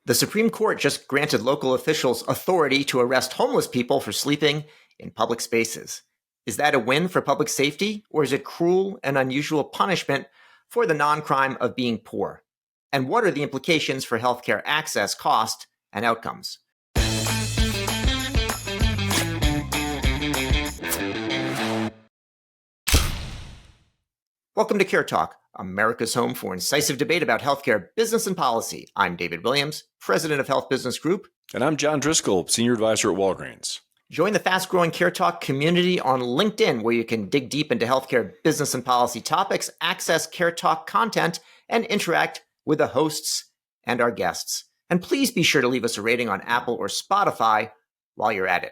The Supreme Court just granted local officials authority to arrest homeless people for sleeping in public spaces. Is that a win for public safety, or is it cruel and unusual punishment for the non-crime of being poor? And what are the implications for healthcare access, cost, and outcomes? Welcome to CareTalk, America's home for incisive debate about healthcare, business, and policy. I'm David Williams, president of Health Business Group. And I'm John Driscoll, senior advisor at Walgreens. Join the fast-growing CareTalk community on LinkedIn, where you can dig deep into healthcare, business, and policy topics, access CareTalk content, and interact with the hosts and our guests. And please be sure to leave us a rating on Apple or Spotify while you're at it.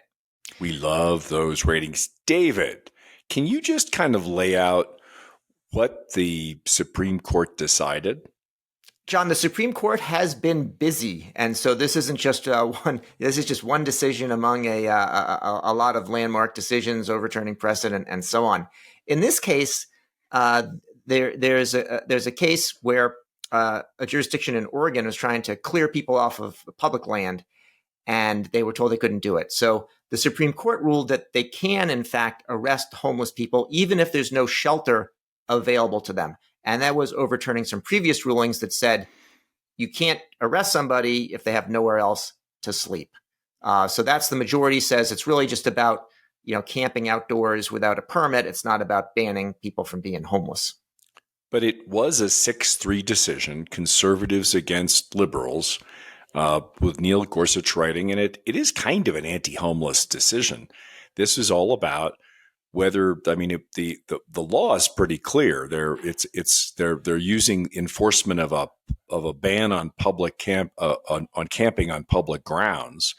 We love those ratings. David, can you just kind of lay out what the Supreme Court decided? John, the Supreme Court has been busy, and so this isn't just one. This is just one decision among a lot of landmark decisions overturning precedent and so on. In this case, there's a case where a jurisdiction in Oregon was trying to clear people off of public land, and they were told they couldn't do it. So the Supreme Court ruled that they can, in fact, arrest homeless people even if there's no shelter available to them. And that was overturning some previous rulings that said you can't arrest somebody if they have nowhere else to sleep. So that's the majority says it's really just about, camping outdoors without a permit. It's not about banning people from being homeless. But it was a 6-3 decision, conservatives against liberals, with Neil Gorsuch writing, and it is kind of an anti-homeless decision. This is all about whether, the law is pretty clear. They're using enforcement of a ban on on camping on public grounds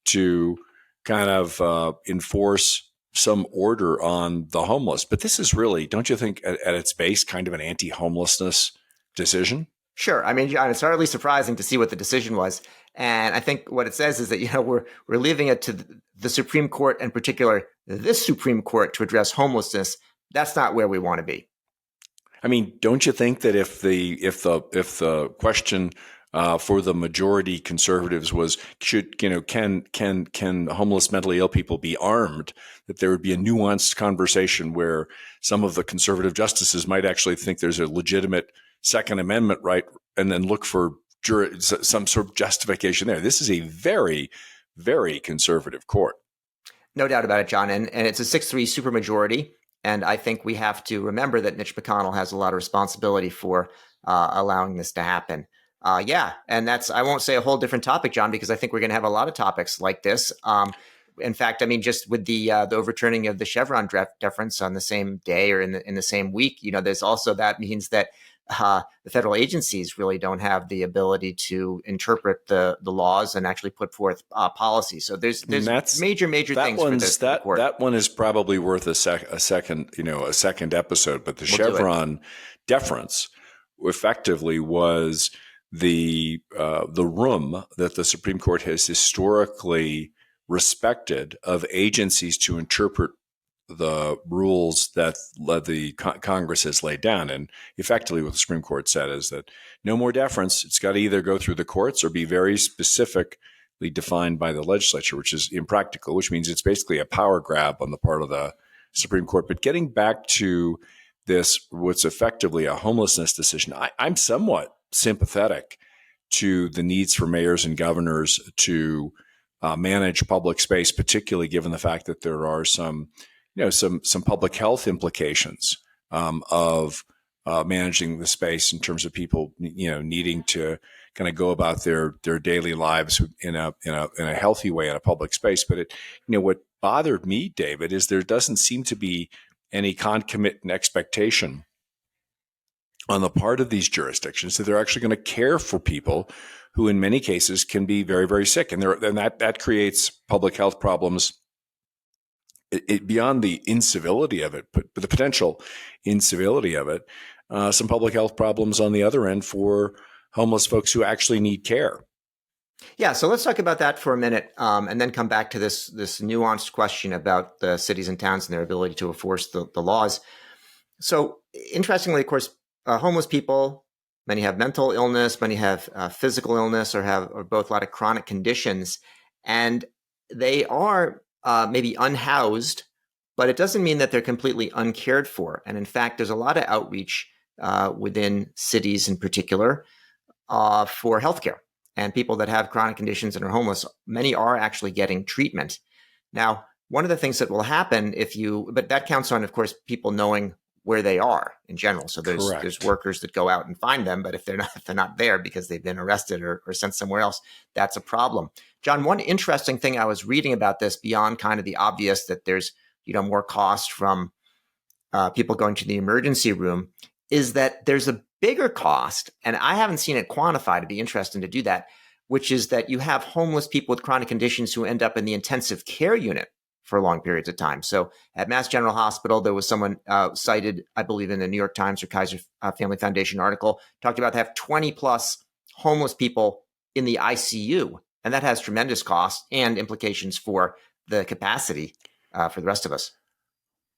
to kind of enforce some order on the homeless. But this is really, don't you think, at its base, kind of an anti-homelessness decision? Sure. John, it's hardly surprising to see what the decision was. And I think what it says is that, we're leaving it to the Supreme Court, in particular, this Supreme Court, to address homelessness. That's not where we want to be. Don't you think that if the question for the majority conservatives was can homeless mentally ill people be armed, that there would be a nuanced conversation where some of the conservative justices might actually think there's a legitimate Second Amendment right, and then look for some sort of justification there. This is a very, very conservative court. No doubt about it, John. And it's a 6-3 supermajority. And I think we have to remember that Mitch McConnell has a lot of responsibility for allowing this to happen. And I won't say a whole different topic, John, because I think we're going to have a lot of topics like this. In fact, just with the overturning of the Chevron deference on the same day or in the same week, there's also that means that the federal agencies really don't have the ability to interpret the laws and actually put forth policy. So there's major things for this court. That one is probably worth a second episode. But the Chevron deference effectively was the room that the Supreme Court has historically respected of agencies to interpret the rules that the Congress has laid down. And effectively what the Supreme Court said is that no more deference. It's got to either go through the courts or be very specifically defined by the legislature, which is impractical, which means it's basically a power grab on the part of the Supreme Court. But getting back to this, what's effectively a homelessness decision, I'm somewhat sympathetic to the needs for mayors and governors to manage public space, particularly given the fact that there are some public health implications of managing the space in terms of people, needing to kind of go about their daily lives in a healthy way in a public space. But what bothered me, David, is there doesn't seem to be any concomitant expectation on the part of these jurisdictions that they're actually going to care for people who, in many cases, can be very, very sick, and that creates public health problems. Beyond the incivility of it, but the potential incivility of it, some public health problems on the other end for homeless folks who actually need care. Yeah, so let's talk about that for a minute, and then come back to this nuanced question about the cities and towns and their ability to enforce the laws. So interestingly, of course, homeless people Many have mental illness. Many have physical illness, or both a lot of chronic conditions, and they are maybe unhoused, but it doesn't mean that they're completely uncared for. And in fact, there's a lot of outreach within cities in particular for healthcare. And people that have chronic conditions and are homeless, many are actually getting treatment. Now, one of the things that will happen but that counts on, of course, people knowing where they are in general. So there's workers that go out and find them, but if they're not there because they've been arrested or sent somewhere else, that's a problem. John, one interesting thing I was reading about this, beyond kind of the obvious that there's more cost from people going to the emergency room, is that there's a bigger cost, and I haven't seen it quantified. It'd be interesting to do that, which is that you have homeless people with chronic conditions who end up in the intensive care unit for long periods of time. So at Mass General Hospital, there was someone cited, I believe in the New York Times or Kaiser Family Foundation article, talked about they have 20 plus homeless people in the ICU. And that has tremendous costs and implications for the capacity for the rest of us.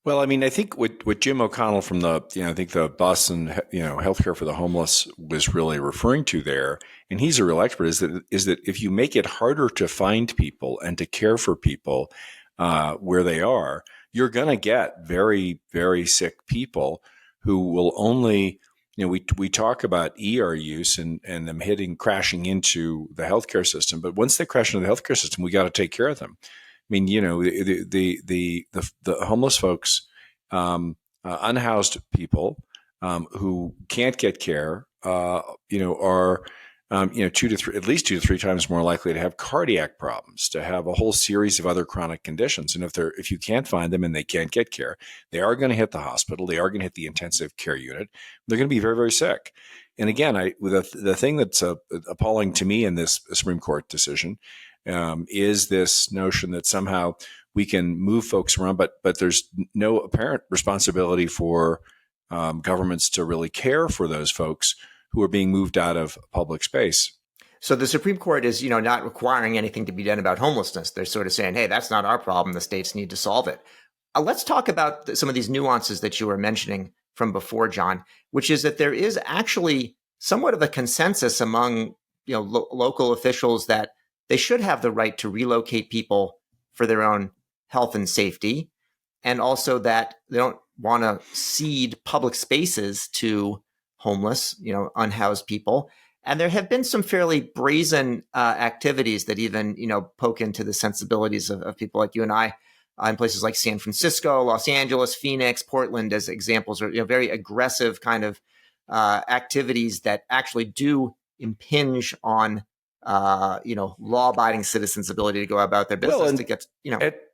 Well, I mean, I think what Jim O'Connell from I think the Boston, Healthcare for the Homeless was really referring to there, and he's a real expert, is that if you make it harder to find people and to care for people where they are, you're going to get very, very sick people who will only, we talk about ER use and them crashing into the healthcare system, but once they crash into the healthcare system, we got to take care of them. I mean, the homeless folks, unhoused people who can't get care, are at least 2 to 3 times more likely to have cardiac problems, to have a whole series of other chronic conditions. And if you can't find them and they can't get care, they are going to hit the hospital. They are going to hit the intensive care unit. They're going to be very, very sick. And again, the thing that's appalling to me in this Supreme Court decision is this notion that somehow we can move folks around, but there's no apparent responsibility for governments to really care for those folks who are being moved out of public space. So the Supreme Court is, not requiring anything to be done about homelessness. They're sort of saying, hey, that's not our problem. The states need to solve it. Let's talk about some of these nuances that you were mentioning from before, John, which is that there is actually somewhat of a consensus among, local officials that they should have the right to relocate people for their own health and safety, and also that they don't want to cede public spaces to homeless, unhoused people. And there have been some fairly brazen activities that even, poke into the sensibilities of people like you and I in places like San Francisco, Los Angeles, Phoenix, Portland as examples, or very aggressive kind of activities that actually do impinge on law-abiding citizens' ability to go about their business to get,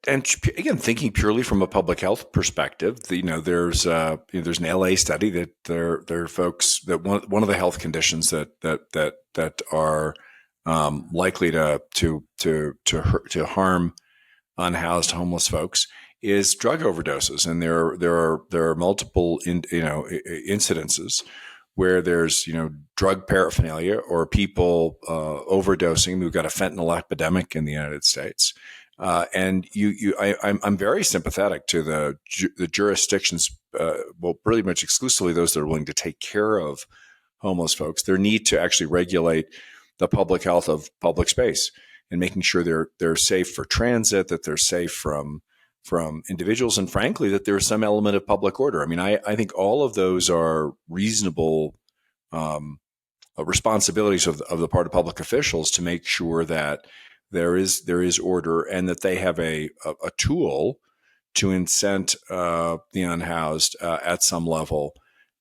And again, thinking purely from a public health perspective, there's an LA study that there are folks that one of the health conditions that are likely to harm unhoused homeless folks is drug overdoses, and there are multiple incidences where there's drug paraphernalia or people overdosing. We've got a fentanyl epidemic in the United States, and I'm very sympathetic to the jurisdictions, pretty much exclusively those that are willing to take care of homeless folks. Their need to actually regulate the public health of public space and making sure they're safe for transit, that they're safe from individuals, and frankly, that there's some element of public order. I mean, I think all of those are reasonable responsibilities of the part of public officials to make sure that there is order, and that they have a tool to incent the unhoused at some level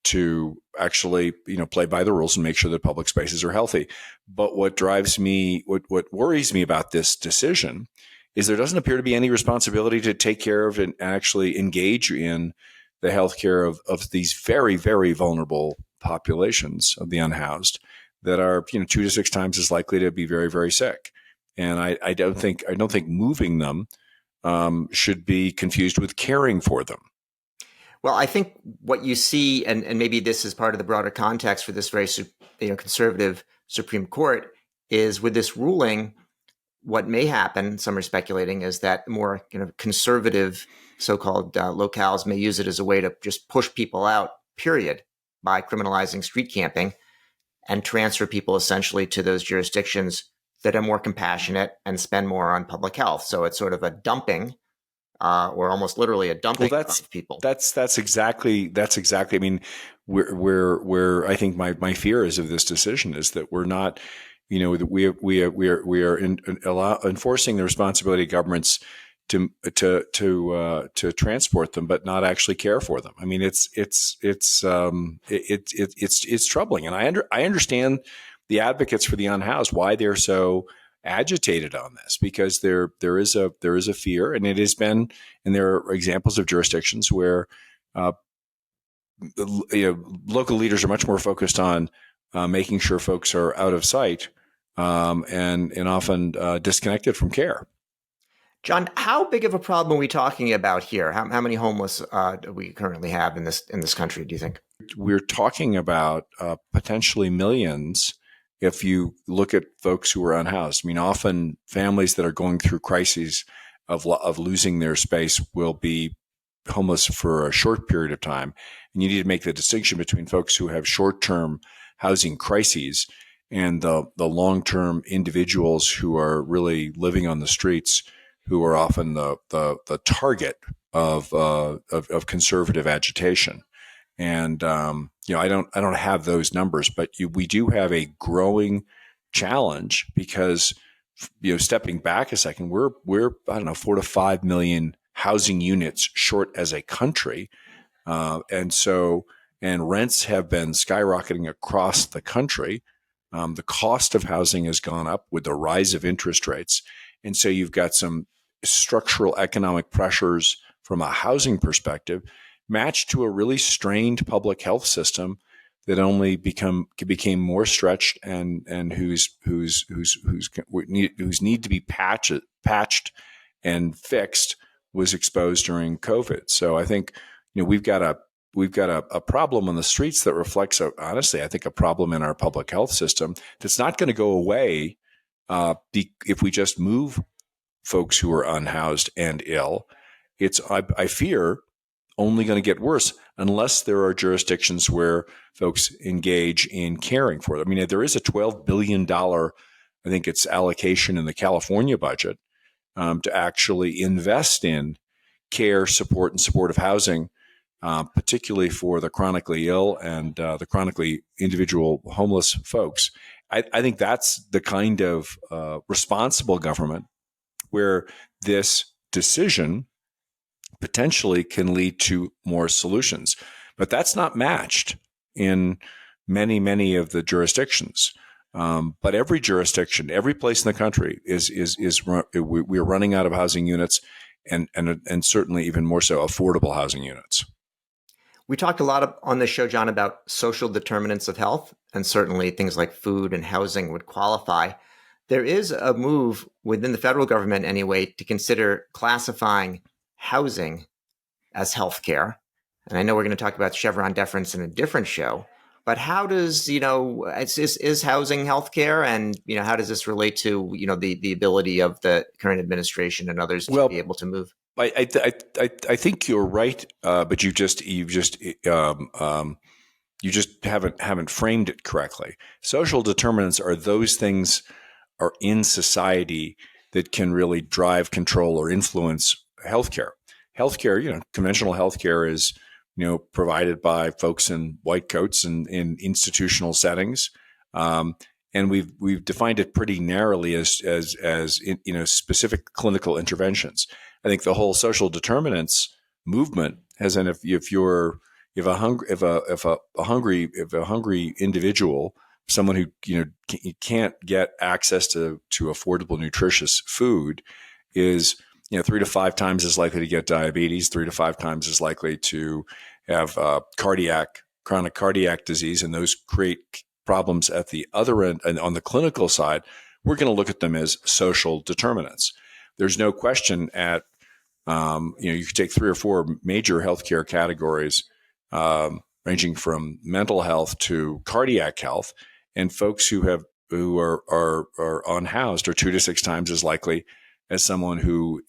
to actually play by the rules and make sure that public spaces are healthy. But what worries me about this decision is there doesn't appear to be any responsibility to take care of and actually engage in the healthcare of these very, very vulnerable populations of the unhoused that are 2 to 6 times as likely to be very, very sick. And I don't think moving them should be confused with caring for them. Well, I think what you see, and maybe this is part of the broader context for this very conservative Supreme Court, is with this ruling, what may happen, some are speculating, is that more conservative so-called locales may use it as a way to just push people out, period, by criminalizing street camping. and transfer people essentially to those jurisdictions that are more compassionate and spend more on public health. So it's sort of a dumping, or almost literally a dumping of people. That's exactly. I mean, where I think my fear is of this decision is that we're not, we are enforcing the responsibility of governments to transport them, but not actually care for them. I mean, it's troubling, and I understand the advocates for the unhoused why they're so agitated on this, because there is a fear, and it has been, and there are examples of jurisdictions where local leaders are much more focused on making sure folks are out of sight, and often disconnected from care. John, how big of a problem are we talking about here? How many homeless do we currently have in this country, do you think? We're talking about potentially millions if you look at folks who are unhoused. I mean, often families that are going through crises of losing their space will be homeless for a short period of time. And you need to make the distinction between folks who have short-term housing crises and the long-term individuals who are really living on the streets, who are often the target of conservative agitation. And I don't have those numbers, but we do have a growing challenge because, stepping back a second, we're I don't know, 4 to 5 million housing units short as a country, and rents have been skyrocketing across the country. The cost of housing has gone up with the rise of interest rates, and so you've got some structural economic pressures from a housing perspective, matched to a really strained public health system that only became more stretched, and whose need to be patched and fixed was exposed during COVID. So I think we've got a problem on the streets that reflects, honestly, I think, a problem in our public health system that's not going to go away if we just move folks who are unhoused and ill. It's, I fear, only going to get worse unless there are jurisdictions where folks engage in caring for them. I mean, there is a $12 billion, I think it's allocation in the California budget to actually invest in care, support, and supportive housing, particularly for the chronically ill and the chronically individual homeless folks. I think that's the kind of responsible government where this decision potentially can lead to more solutions. But that's not matched in many, many of the jurisdictions. But every jurisdiction, every place in the country we're running out of housing units, and certainly even more so affordable housing units. We talked a lot on this show, John, about social determinants of health, and certainly things like food and housing would qualify. There is a move within the federal government, anyway, to consider classifying housing as healthcare. And I know we're going to talk about Chevron deference in a different show, but how does, is housing healthcare, and, how does this relate to, the ability of the current administration and others to be able to move? I think you're right, but you just haven't framed it correctly. Social determinants are those things are in society that can really drive, control, or influence healthcare. Healthcare, conventional healthcare is, provided by folks in white coats and in institutional settings, and we've defined it pretty narrowly as specific clinical interventions. I think the whole social determinants movement has, and if a hungry individual, someone who can't get access to affordable, nutritious food, is 3 to 5 times as likely to get diabetes, 3 to 5 times as likely to have chronic cardiac disease, and those create problems at the other end. And on the clinical side, we're going to look at them as social determinants. There's no question at you could take 3 or 4 major healthcare categories, ranging from mental health to cardiac health, and folks who are unhoused are 2 to 6 times as likely as someone who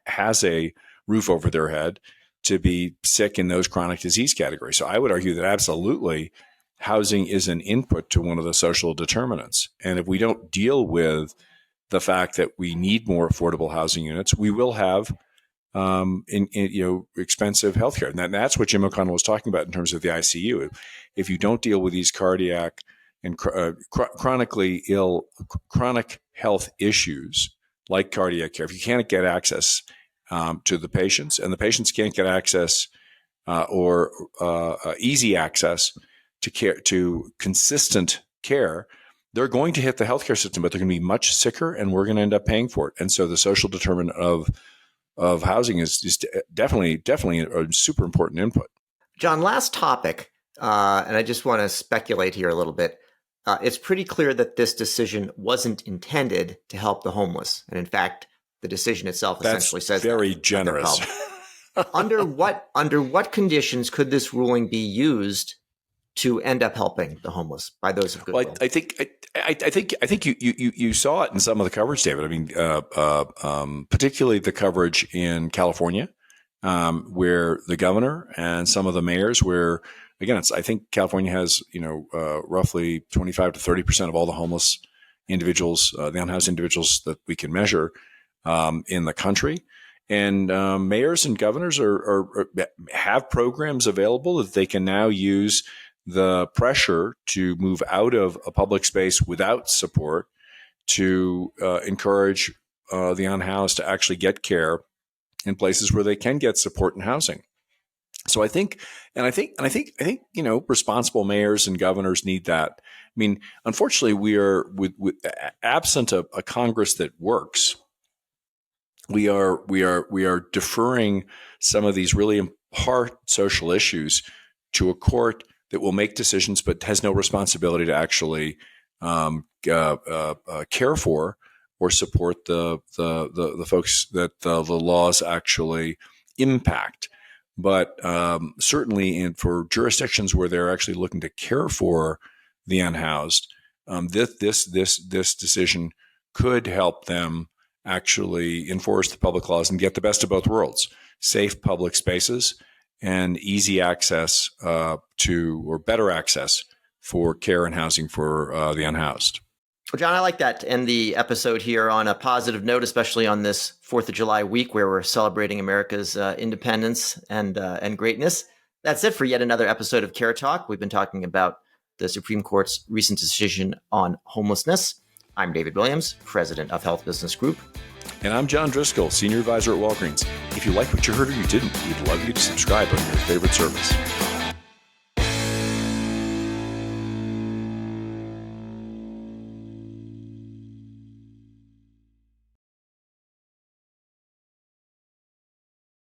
has a roof over their head to be sick in those chronic disease categories. So I would argue that absolutely housing is an input to one of the social determinants. And if we don't deal with the fact that we need more affordable housing units, we will have expensive healthcare. And that's what Jim O'Connell was talking about in terms of the ICU. If you don't deal with these cardiac and chronically ill, chronic health issues like cardiac care, if you can't get access to the patients, and the patients can't get access or easy access to care, to consistent care, they're going to hit the healthcare system, but they're going to be much sicker, and we're going to end up paying for it. And so the social determinant of housing is definitely a super important input. John, last topic, and I just want to speculate here a little bit. It's pretty clear that this decision wasn't intended to help the homeless, and in fact, the decision itself essentially says very generous. Under what conditions could this ruling be used to end up helping the homeless by those of goodwill? Well, I think you saw it in some of the coverage, David. I mean, particularly the coverage in California, where the governor and some of the mayors, where again, I think California has roughly 25 to 30% of all the homeless individuals, the unhoused individuals that we can measure in the country. And mayors and governors have programs available that they can now use the pressure to move out of a public space without support to encourage the unhoused to actually get care in places where they can get support and housing. So I think responsible mayors and governors need that. I mean, unfortunately, we are with absent a Congress that works. We are deferring some of these really hard social issues to a court that will make decisions but has no responsibility to actually care for or support the folks that the laws actually impact. But certainly, for jurisdictions where they're actually looking to care for the unhoused, this decision could help them actually enforce the public laws and get the best of both worlds: safe public spaces and easy access to, or better access for care and housing for the unhoused. Well, John, I like that to end the episode here on a positive note, especially on this 4th of July week where we're celebrating America's independence and greatness. That's it for yet another episode of CareTalk. We've been talking about the Supreme Court's recent decision on homelessness. I'm David Williams, president of Health Business Group. And I'm John Driscoll, senior advisor at Walgreens. If you like what you heard or you didn't, we'd love you to subscribe on your favorite service.